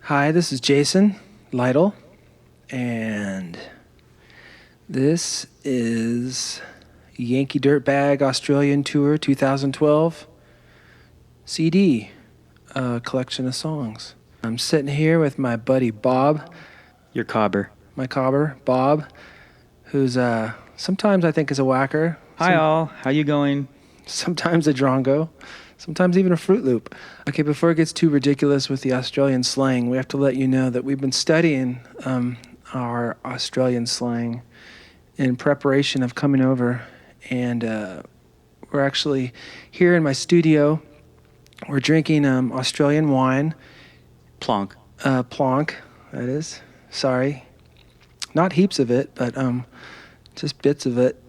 Hi, this is Jason Lytle, and this is Yankee Dirtbag Australian Tour 2012 CD, collection of songs. I'm sitting here with my buddy Bob. Your cobber. My cobber, Bob, who's sometimes I think is a whacker. Hi all, how you going? Sometimes a drongo, sometimes even a Fruit Loop. Okay, before it gets too ridiculous with the Australian slang, we have to let you know that we've been studying our Australian slang in preparation of coming over, and we're actually here in my studio. We're drinking Australian wine. Plonk. Plonk, that is. Sorry. Not heaps of it, but just bits of it.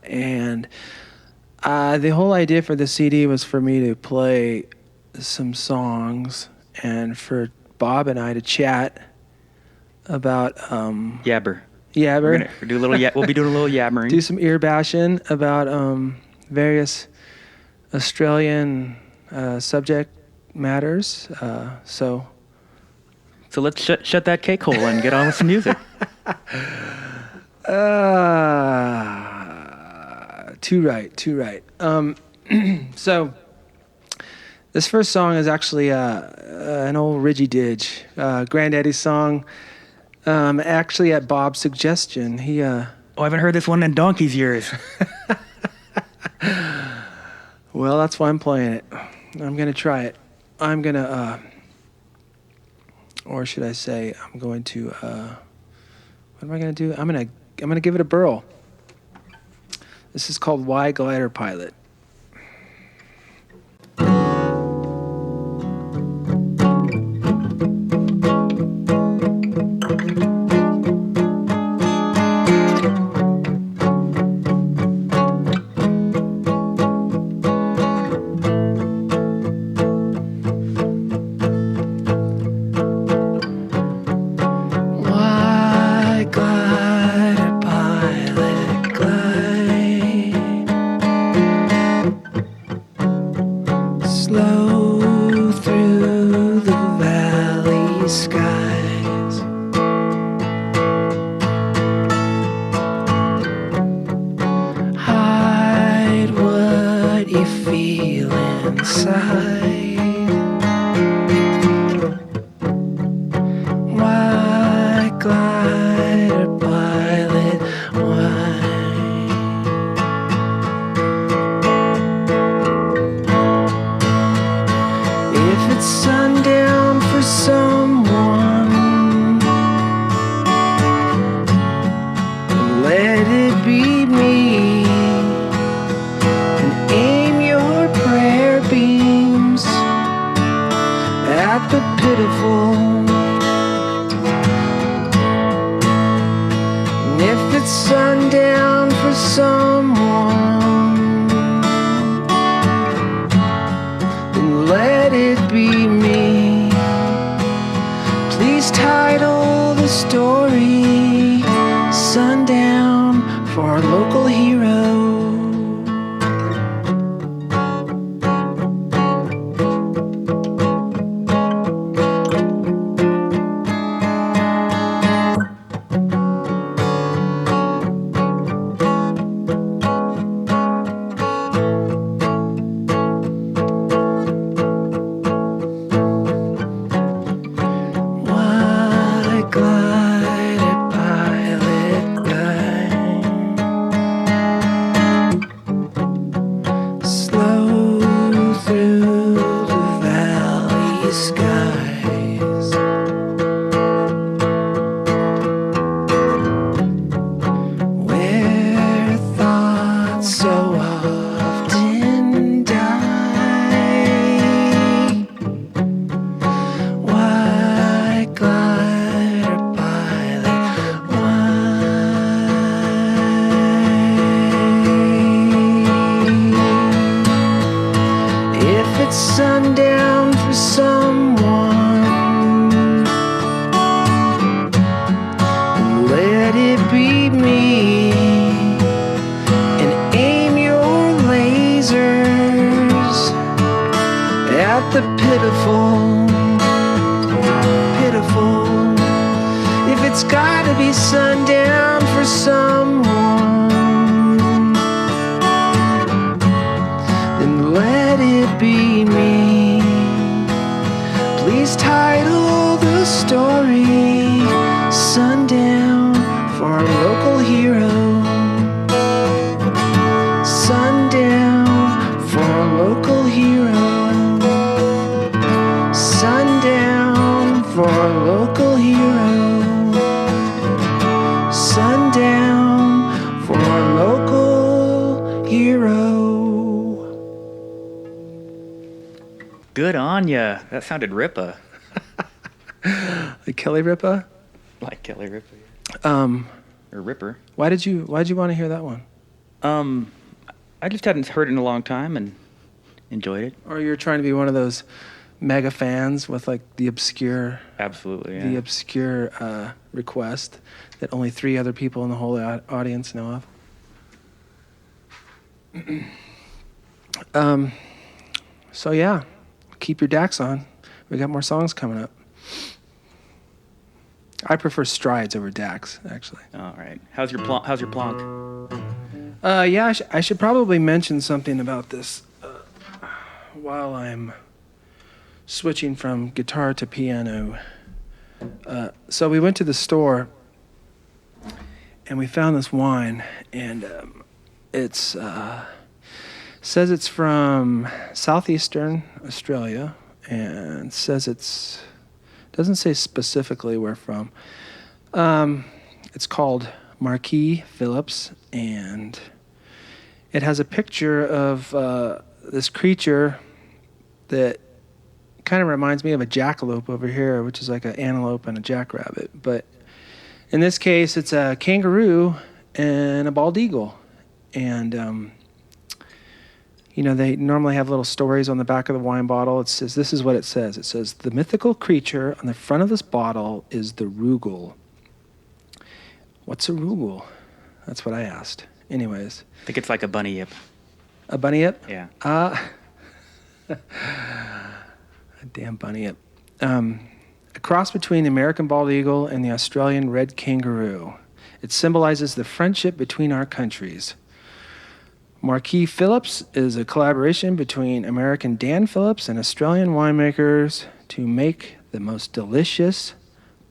And the whole idea for the CD was for me to play some songs and for Bob and I to chat about Yabber. Yabber. We'll be doing a little yabbering. Do some ear bashing about various Australian subject matters. So let's shut that cake hole and get on with some music. Too right. So this first song is actually an old Ridgy Didge, Granddaddy's song. Actually, at Bob's suggestion, he. I haven't heard this one in donkey's years. Well, that's why I'm playing it. I'm gonna try it. I'm gonna, or should I say, I'm going to. What am I gonna do? I'm gonna give it a burl. This is called Y Glider Pilot. Slow through the valley skies, hide what you feel inside. Why glider pilot, why? If it's sundown for someone, let it be me, and aim your prayer beams at the pitiful. And if it's sundown for someone, then let it be me. Please title the story Sundown for our local hero. Sundown for someone, let it be me, and aim your lasers at the pitiful. be sundown for someone, then let it be me. Please title the story Sundown for our local hero. Sundown for our local hero. Sundown for our local hero. Sundown for our local hero. Good on ya. That sounded Ripa. Like Kelly Ripa? Like Kelly Ripa. Um, Or Ripper. why'd you want to hear that one? I just hadn't heard it in a long time and enjoyed it. Or you're trying to be one of those mega fans with like the obscure Absolutely, yeah. the obscure request that only 3 other people in the whole audience know of. So yeah, keep your DAX on. We got more songs coming up. I prefer strides over DAX, actually. All right. How's your plonk? Yeah, I should probably mention something about this while I'm switching from guitar to piano. So we went to the store and we found this wine, and it's says it's from southeastern Australia, and says doesn't say specifically where from. It's called Marquis Phillips, and it has a picture of this creature that kind of reminds me of a jackalope over here, which is like an antelope and a jackrabbit. But in this case, it's a kangaroo and a bald eagle. And, they normally have little stories on the back of the wine bottle. It says, this is what it says. It says, the mythical creature on the front of this bottle is the Rugal. What's a Rugal? That's what I asked. Anyways. I think it's like a bunny yip. A bunny yip? Yeah. A damn bunny yip. A cross between the American bald eagle and the Australian red kangaroo. It symbolizes the friendship between our countries. Marquis Phillips is a collaboration between American Dan Phillips and Australian winemakers to make the most delicious,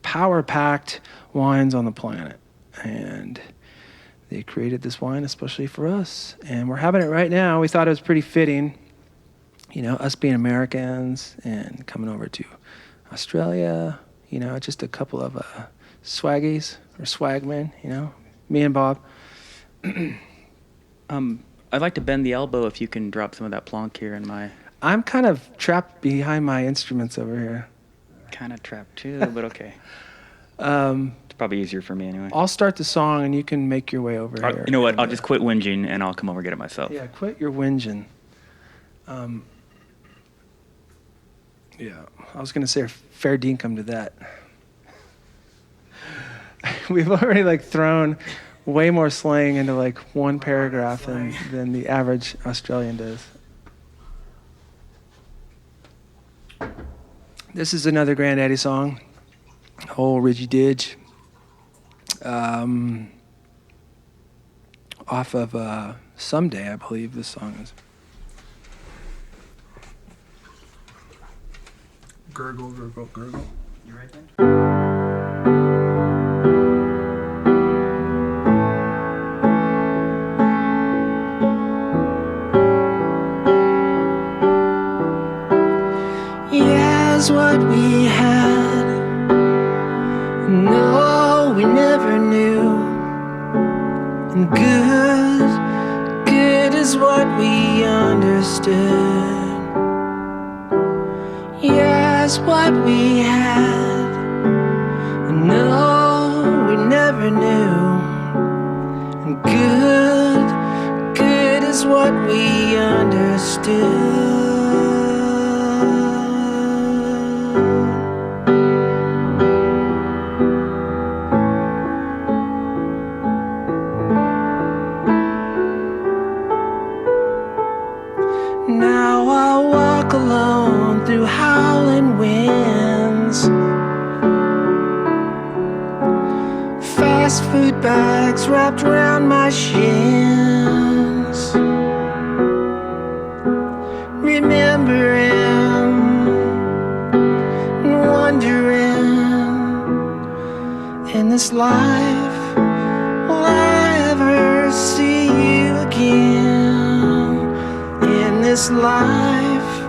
power-packed wines on the planet. And they created this wine especially for us. And we're having it right now. We thought it was pretty fitting, us being Americans and coming over to Australia, just a couple of swaggies or swagmen, me and Bob. I'd like to bend the elbow if you can drop some of that plonk here in my... I'm kind of trapped behind my instruments over here. Kind of trapped too, but okay. It's probably easier for me anyway. I'll start the song and you can make your way over here. You know what? I'll just quit whinging and I'll come over and get it myself. Yeah, quit your whinging. Yeah, I was going to say fair dinkum to that. We've already thrown way more slang into one paragraph than the average Australian does. This is another Granddaddy song, old Ridgy Didge, off of Someday, I believe this song is. Gurgle, gurgle, gurgle. You right there? Yes, what we had, no, we never knew. And good is what we understood. Yes, what we had, no, we never knew. And good is what we understood. Now I walk alone through howling winds, fast food bags wrapped around my shins. Remembering and wondering, in this life, will I ever see you again? In this life,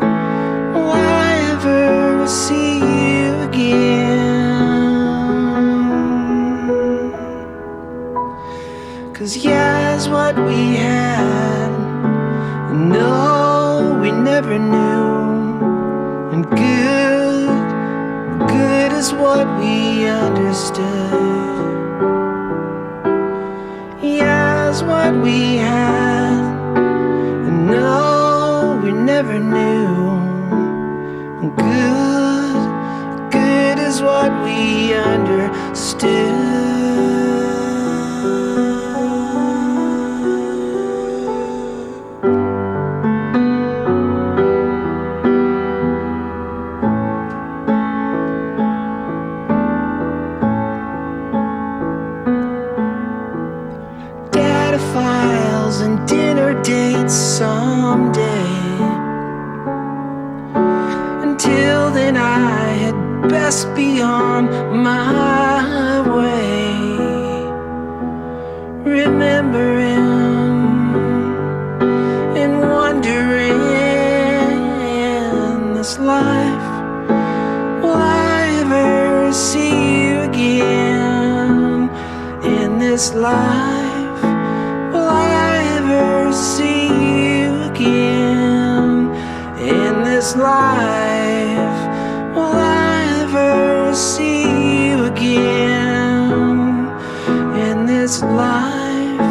will I ever see you again? 'Cause yes, what we had, no, we never knew. And good is what we understood. Yes, what we had, and no, we never knew. And good is what we understood. Files and dinner dates someday. Until then I had best be on my way. Remembering and wondering, in this life, will I ever see you again? In this life, will I ever see you again? In this life, will I ever see you again? In this life,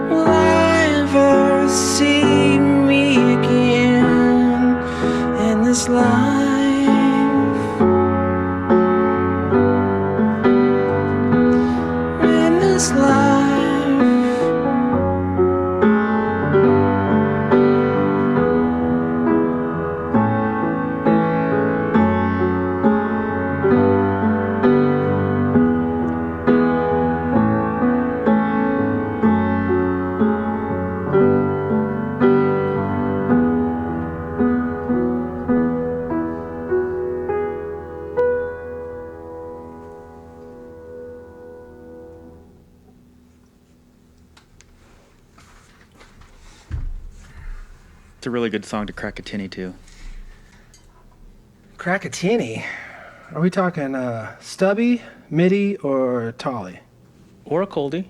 will I ever see me again? In this life, in this life. It's a really good song to crack a tinny to. Crack a tinny? Are we talking stubby, midi, or tolly? Or a coldie.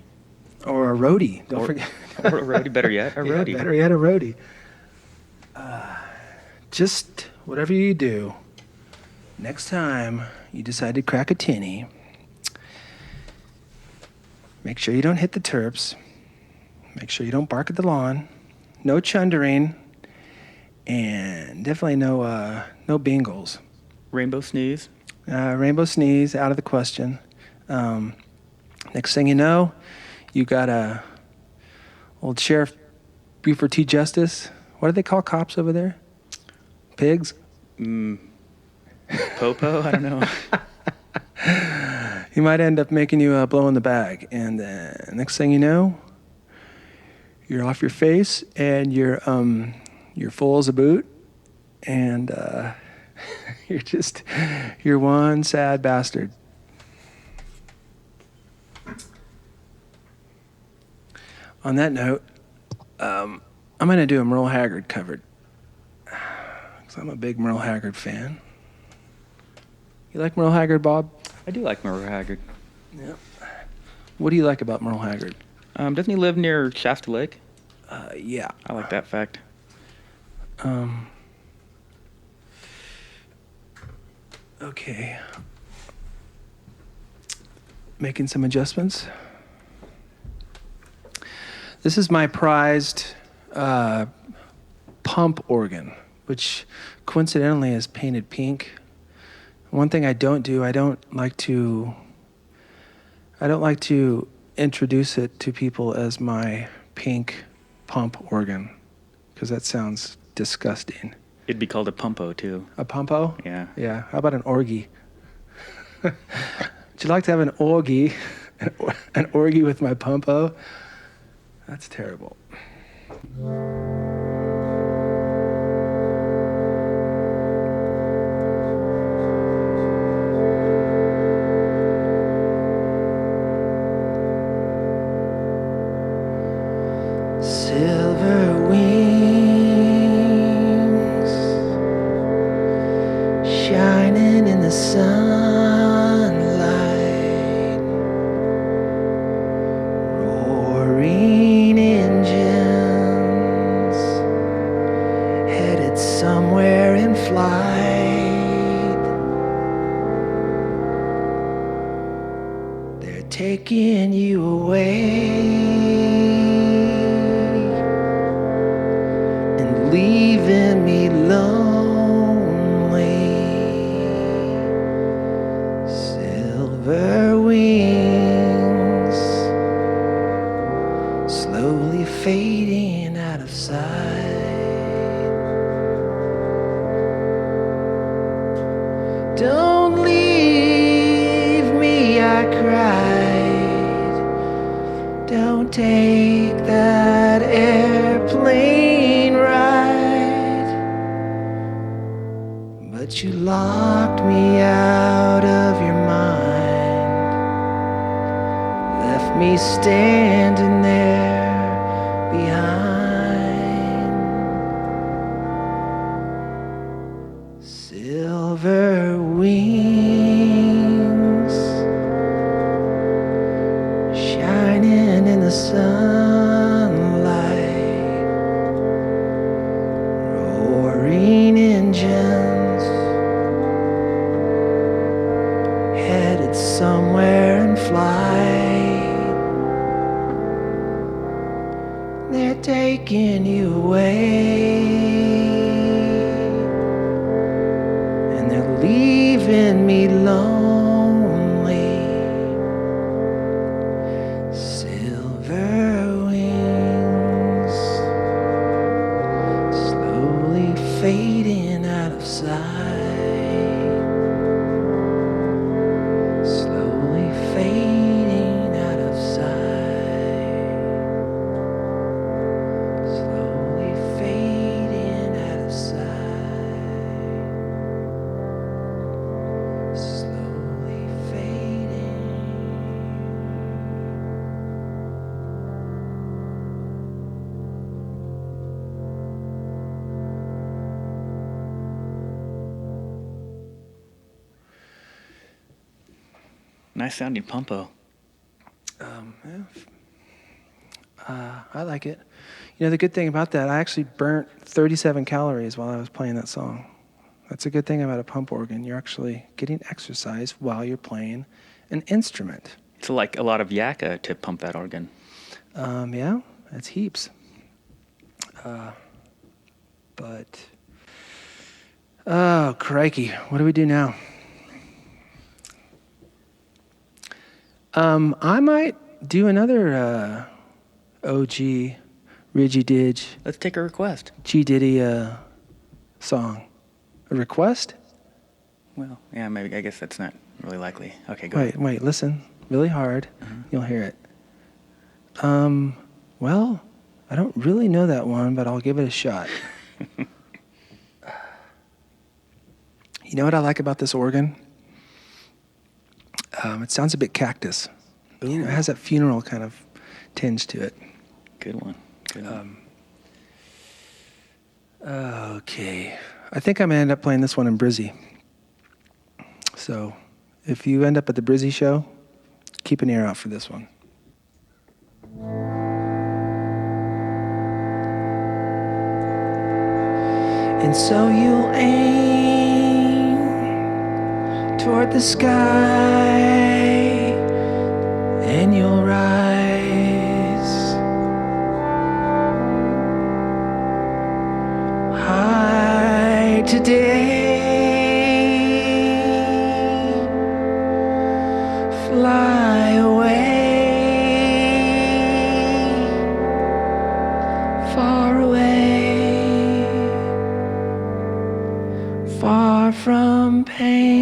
Or a roadie, don't forget. Or a roadie, better yet, a roadie. Yeah, better yet, a roadie. Just whatever you do, next time you decide to crack a tinny, make sure you don't hit the terps, make sure you don't bark at the lawn, no chundering, and definitely no bingles. Rainbow sneeze. Rainbow sneeze, out of the question. Next thing you know, you got a old Sheriff Buford T. Justice. What do they call cops over there? Pigs? Popo? I don't know. He might end up making you blow in the bag. And next thing you know, you're off your face and you're full as a boot. And you're one sad bastard. On that note, I'm going to do a Merle Haggard cover. 'Cause I'm a big Merle Haggard fan. You like Merle Haggard, Bob? I do like Merle Haggard. Yeah. What do you like about Merle Haggard? Doesn't he live near Shasta Lake? Yeah. I like that fact. Okay. Making some adjustments. This is my prized pump organ, which coincidentally is painted pink. One thing I don't do, I don't like to introduce it to people as my pink pump organ, because that sounds disgusting. It'd be called a pumpo, too. A pumpo? Yeah. Yeah. How about an orgy? Would you like to have an orgy An orgy with my pumpo? That's terrible. Silver wings shining in the sunlight, roaring engines headed somewhere in flight. They're taking you away, leaving me lonely. Silver wings slowly fading out of sight. Don't leave me, I cried. Don't take that airplane ride. But you locked me out of your mind, left me standing there behind. Silver wings shining in the sunlight, roaring engines headed somewhere in flight. They're taking you away, and they're leaving me lonely. Silver wings slowly fading out of sight, slowly fading out of sight, slowly fading out of sight, slowly fading. Nice sounding pumpo. I like it. You know, the good thing about that, I actually burnt 37 calories while I was playing that song. That's a good thing about a pump organ. You're actually getting exercise while you're playing an instrument. It's like a lot of yakka to pump that organ. Yeah, that's heaps. Oh, crikey. What do we do now? I might do another OG Ridgy Didge Let's take a request. G Diddy song. A request? Well, yeah, maybe. I guess that's not really likely. Okay, go ahead. Wait, listen really hard. You'll hear it. Well, I don't really know that one, but I'll give it a shot. You know what I like about this organ? It sounds a bit Cactus. You know, it has that funeral kind of tinge to it. Good one. Good one. Okay. I think I'm going to end up playing this one in Brizzy. So if you end up at the Brizzy show, keep an ear out for this one. And so you'll aim toward the sky, and you'll rise high today, fly away, far away, far from pain.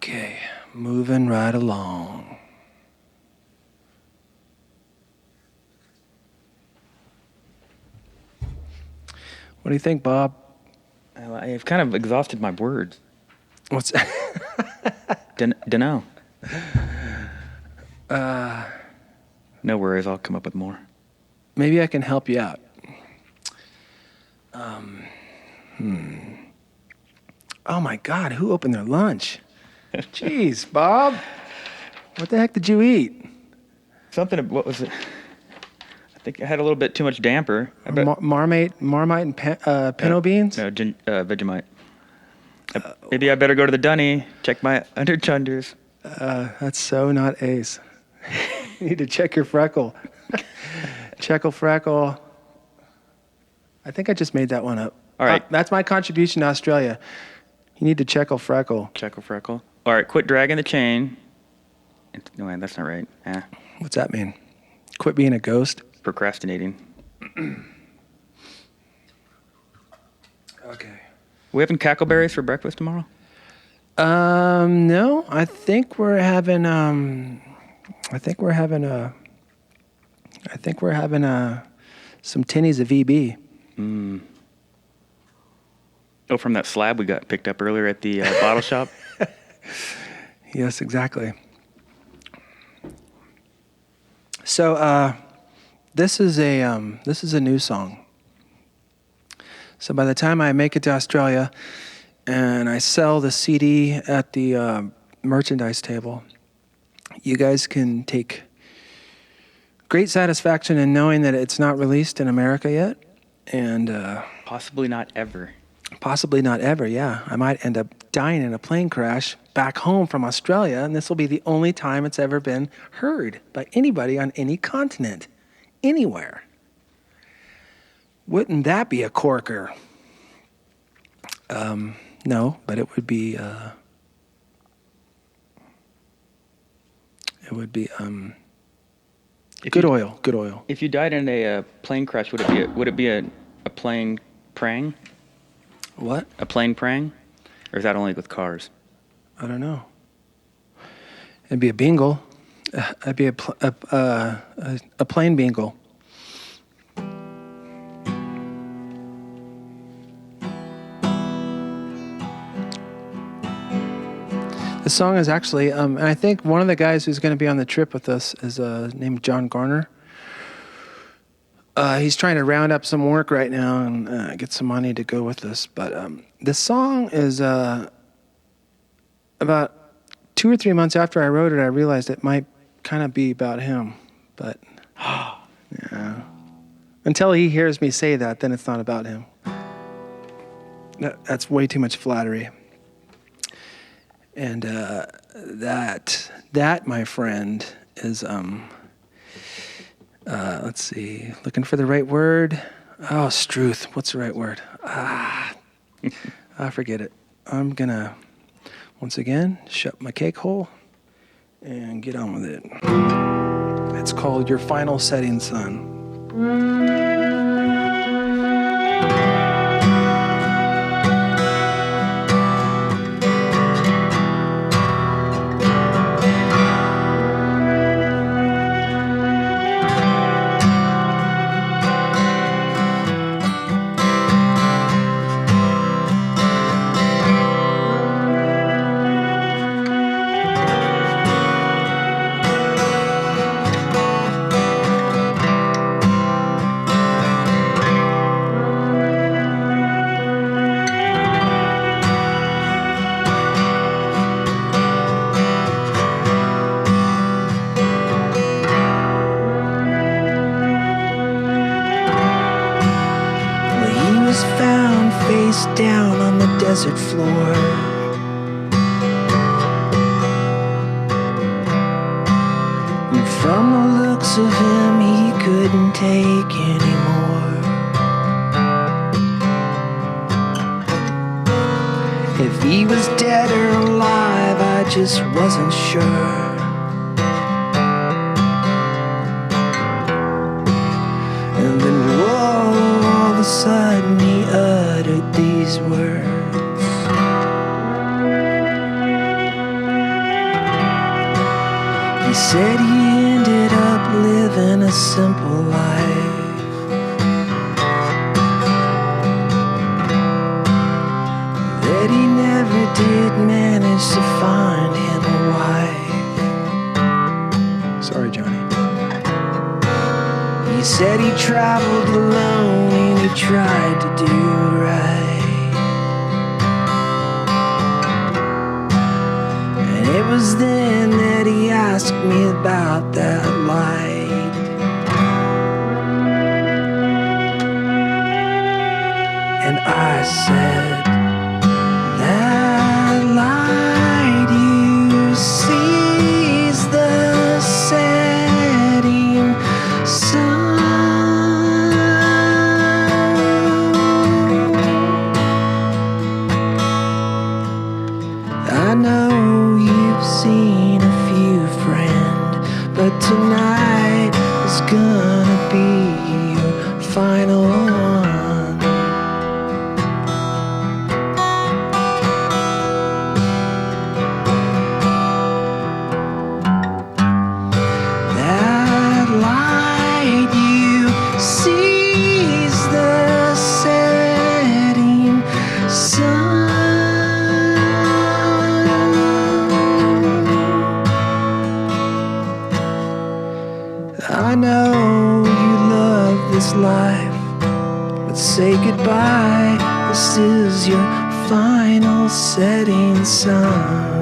Okay, moving right along. What do you think, Bob? I've kind of exhausted my words. What's Dunno. No worries, I'll come up with more. Maybe I can help you out. Oh my God, who opened their lunch? Jeez, Bob. What the heck did you eat? What was it? I think I had a little bit too much damper. Marmite and pinto beans? No, Vegemite. Maybe I better go to the dunny, check my underchunders. That's so not Ace. You need to check your freckle. Checkle freckle. I think I just made that one up. All right. That's my contribution to Australia. You need to checkle freckle. Checkle freckle. All right, quit dragging the chain. No, wait, that's not right. What's that mean? Quit being a ghost? Procrastinating. Okay. We having cackleberries for breakfast tomorrow? No. I think we're having some tinnies of EB. Oh, from that slab we got picked up earlier at the bottle shop? Yes, exactly. So this is a new song. So by the time I make it to Australia and I sell the CD at the merchandise table, you guys can take great satisfaction in knowing that it's not released in America yet, and Possibly not ever. possibly not ever. Yeah, I might end up dying in a plane crash back home from Australia, and this will be the only time it's ever been heard by anybody on any continent, anywhere. Wouldn't that be a corker? No, but it would be. Good oil. Good oil. If you died in a plane crash, would it be a plane prang? What? A plane prang? Or is that only with cars? I don't know. It'd be a bingle. It'd be a plain bingle. The song is actually, and I think one of the guys who's going to be on the trip with us is named John Garner. He's trying to round up some work right now and get some money to go with us. But this song is about 2 or 3 months after I wrote it, I realized it might kind of be about him. But yeah, until he hears me say that, then it's not about him. That's way too much flattery. And that, my friend, is let's see, looking for the right word. Oh, Struth. What's the right word? I forget it. I'm gonna once again shut my cake hole and get on with it. It's called Your Final Setting Sun. Down on the desert floor, and from the looks of him he couldn't take anymore. If he was dead or alive, I just wasn't sure. And then whoa, all of a sudden he uttered these words. He said he ended up living a simple life, that he never did manage to find him a wife. Sorry, Johnny. He said he traveled alone and he tried to do right. And it was then that he asked me about that light. And I said, that light you see is the setting sun. I know you've seen a few, friend, but tonight is gonna be your final one. That light you see is the setting sun. I know you love this life, but say goodbye. This is your final setting sun.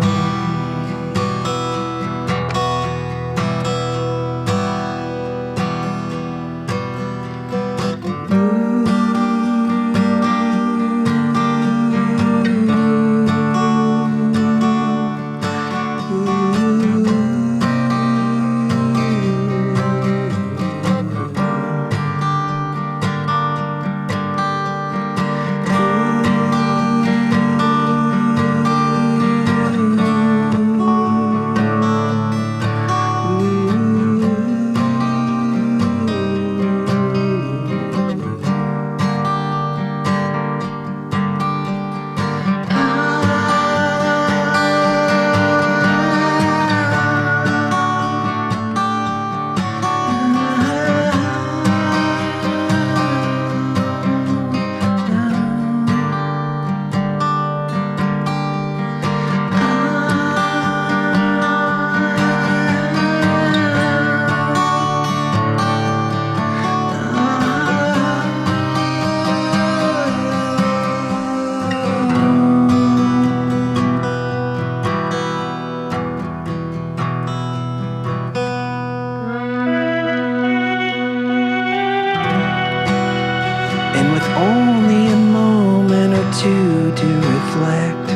And with only a moment or two to reflect,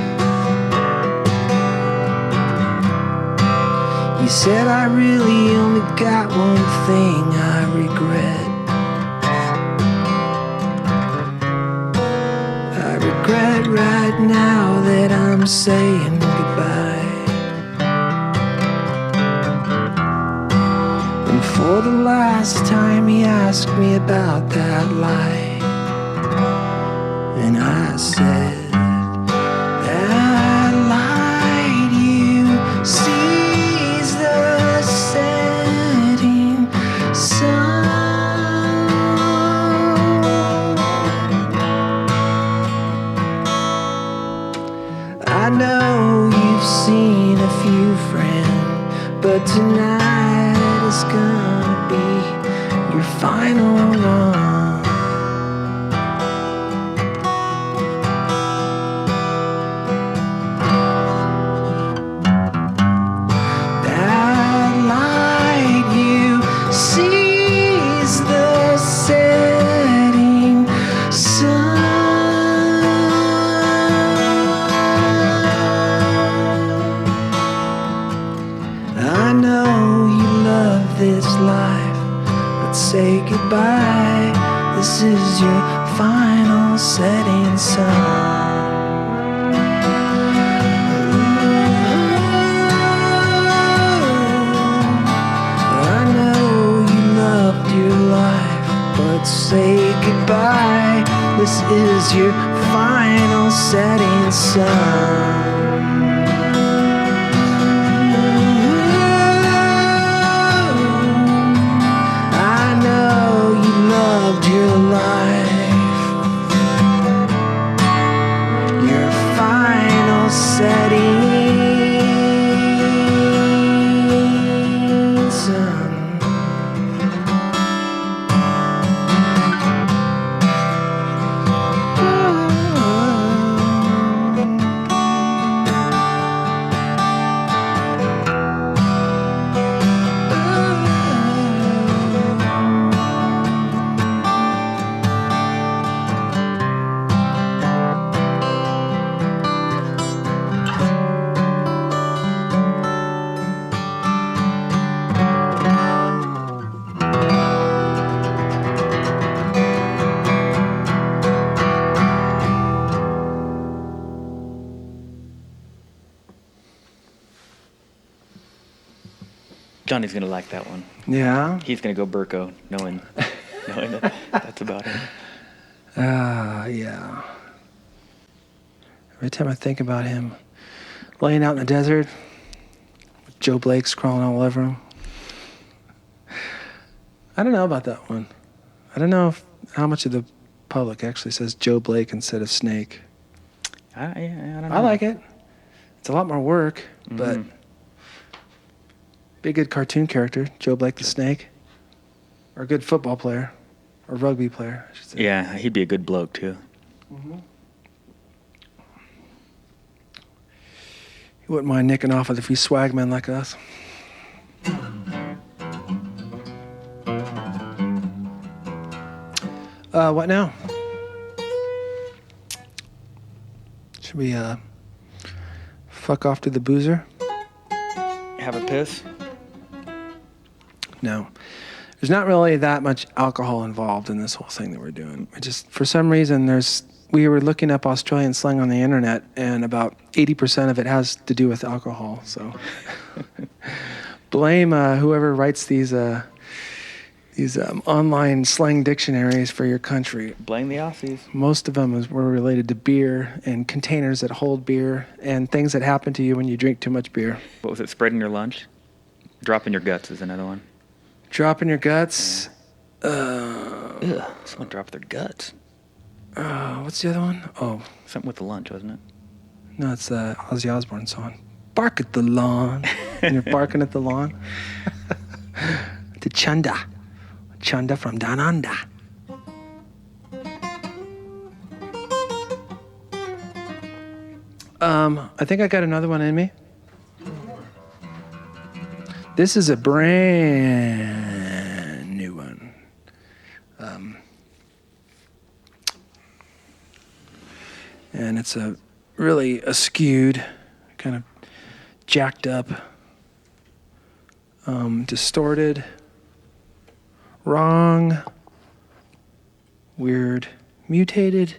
he said, I really only got one thing I regret. I regret right now that I'm saying goodbye. And for the last time he asked me about that light. And I said, that light you see is the setting sun. I know you've seen a few, friend, but tonight is gonna be your final one. I know you love this life, but say goodbye. This is your final setting sun. I know you loved your life, but say goodbye. This is your final setting sun. Johnny's gonna like that one. Yeah? He's gonna go Burko, knowing that that's about him. Yeah. Every time I think about him laying out in the desert, with Joe Blake's crawling all over him. I don't know about that one. I don't know how much of the public actually says Joe Blake instead of Snake. I don't know. I like it. It's a lot more work, but be a good cartoon character, Joe Blake the Snake, or a good football player, or rugby player, I should say. Yeah, he'd be a good bloke too. He wouldn't mind nicking off with a few swagmen like us. What now? Should we fuck off to the boozer? Have a piss? No. There's not really that much alcohol involved in this whole thing that we're doing. For some reason, we were looking up Australian slang on the internet, and about 80% of it has to do with alcohol. So blame whoever writes these online slang dictionaries for your country. Blame the Aussies. Most of them were related to beer and containers that hold beer and things that happen to you when you drink too much beer. What was it? Spreading your lunch? Dropping your guts is another one. Dropping your guts. Ugh, someone dropped their guts. What's the other one? Oh, Something with the lunch, wasn't it? no, it's the Ozzy Osbourne song. Bark at the lawn. And you're barking at the lawn. The Chunda. Chunda from Down Under. I think I got another one in me. This is a brand new one. And it's a really skewed, kind of jacked up, distorted, wrong, weird, mutated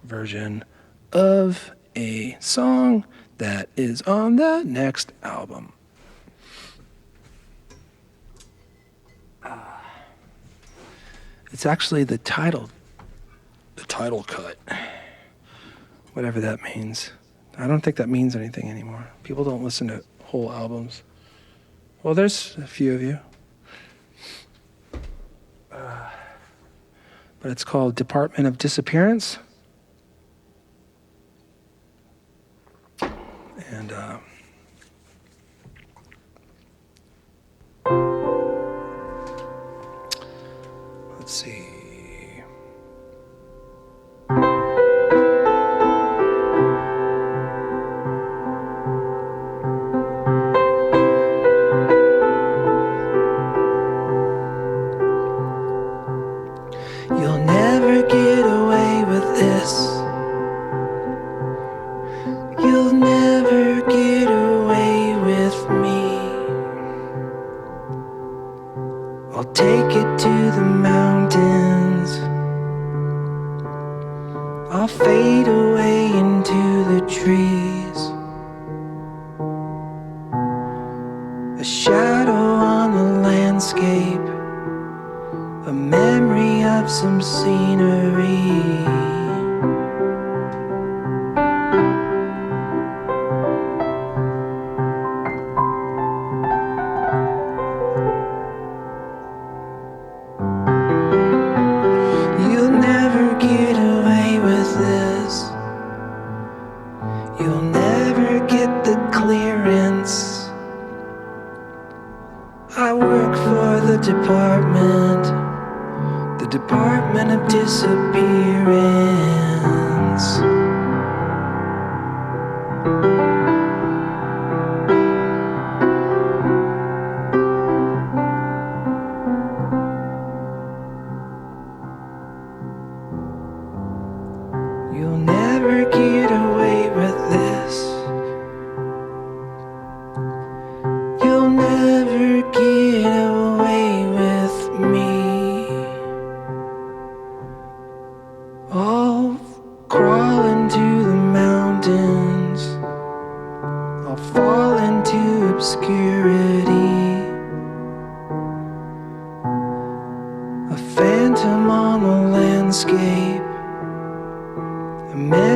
version of a song that is on the next album. It's actually the title cut, whatever that means. I don't think that means anything anymore. People don't listen to whole albums. Well, there's a few of you. But it's called Department of Disappearance. And let's see. You'll never get away with this. You'll never get away with me. I'll take it to the mountains. I'll fade away into the trees. A shadow on the landscape, a memory of some scenery. You'll never get away with this. You'll never get the clearance. I work for the department of disappearance. You'll never get away with this. You'll never get away with me.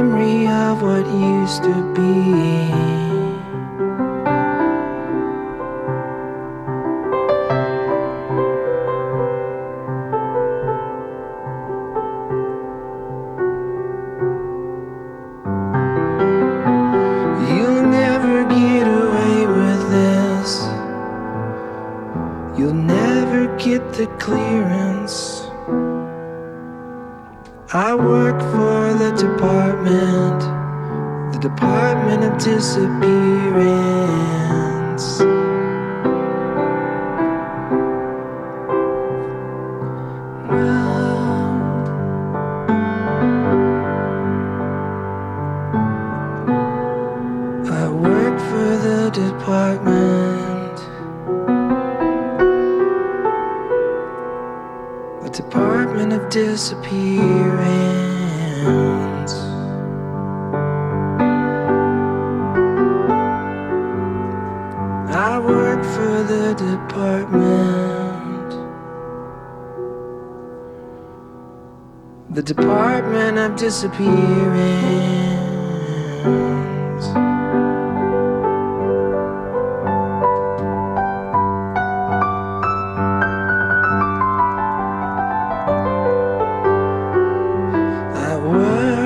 memory of what used to be. You'll never get away with this. You'll never get the clearance. I work for the Department of Disappearance. I work for the Department of Disappearance. I work for the Department of Disappearance. I work.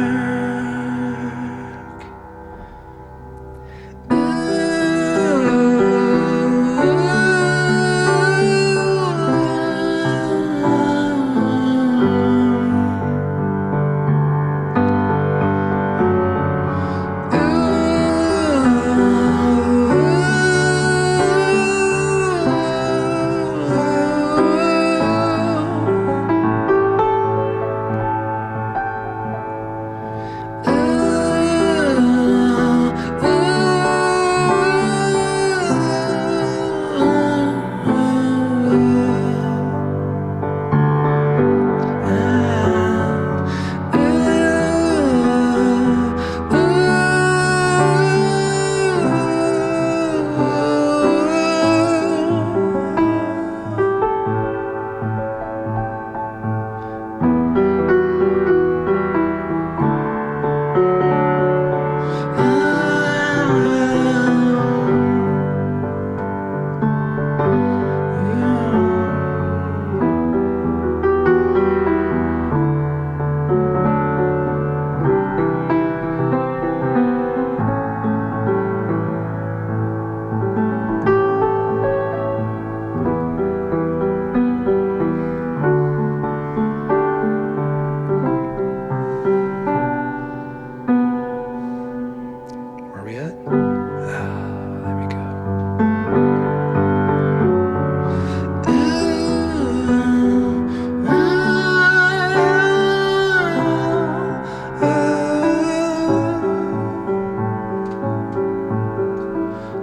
Where we at? There we go.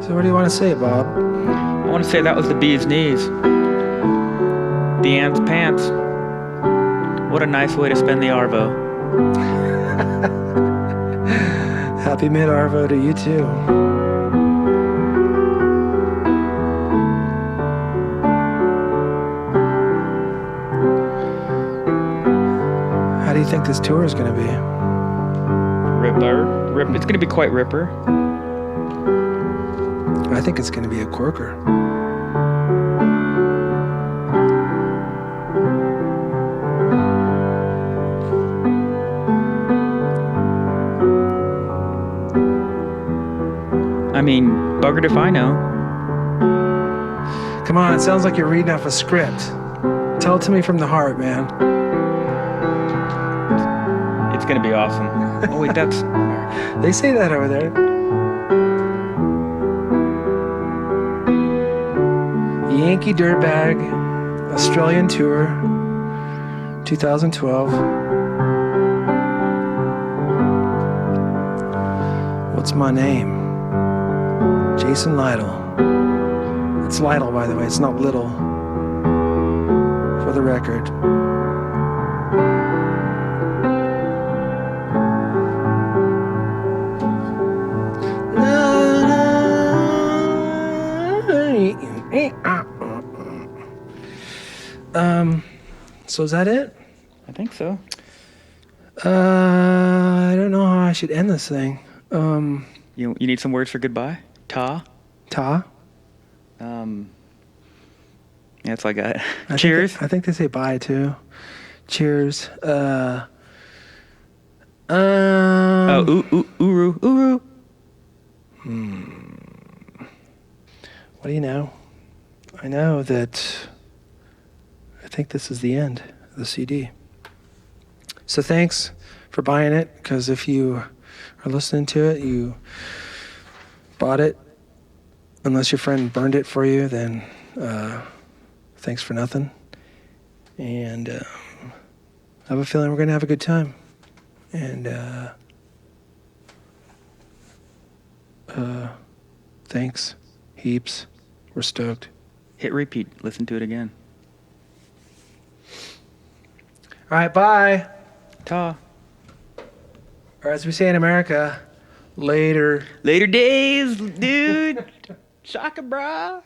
So what do you want to say, Bob? I want to say that was the bee's knees. The ant's pants. What a nice way to spend the Arvo. Happy mid-Arvo to you too. How do you think this tour is going to be? Ripper. It's going to be quite ripper. I think it's going to be a corker. I mean, buggered if I know. Come on, it sounds like you're reading off a script. Tell it to me from the heart, man. It's going to be awesome. Oh, wait, that's... They say that over there. Yankee Dirtbag, Australian tour, 2012. What's my name? Jason Lytle. It's Lytle, by the way. It's not Little. For the record. So is that it? I think so. I don't know how I should end this thing. You need some words for goodbye? Ta? Ta? Yeah, that's all I got. I Cheers. I think they say bye too. Cheers. Uru. What do you know? I know that I think this is the end of the CD. So thanks for buying it, because if you are listening to it, you bought it. Unless your friend burned it for you, then thanks for nothing. And I have a feeling we're going to have a good time. And thanks heaps. We're stoked. Hit repeat. Listen to it again. All right, bye. Ta. Or as we say in America, later. Later days, dude. Shaka, brah.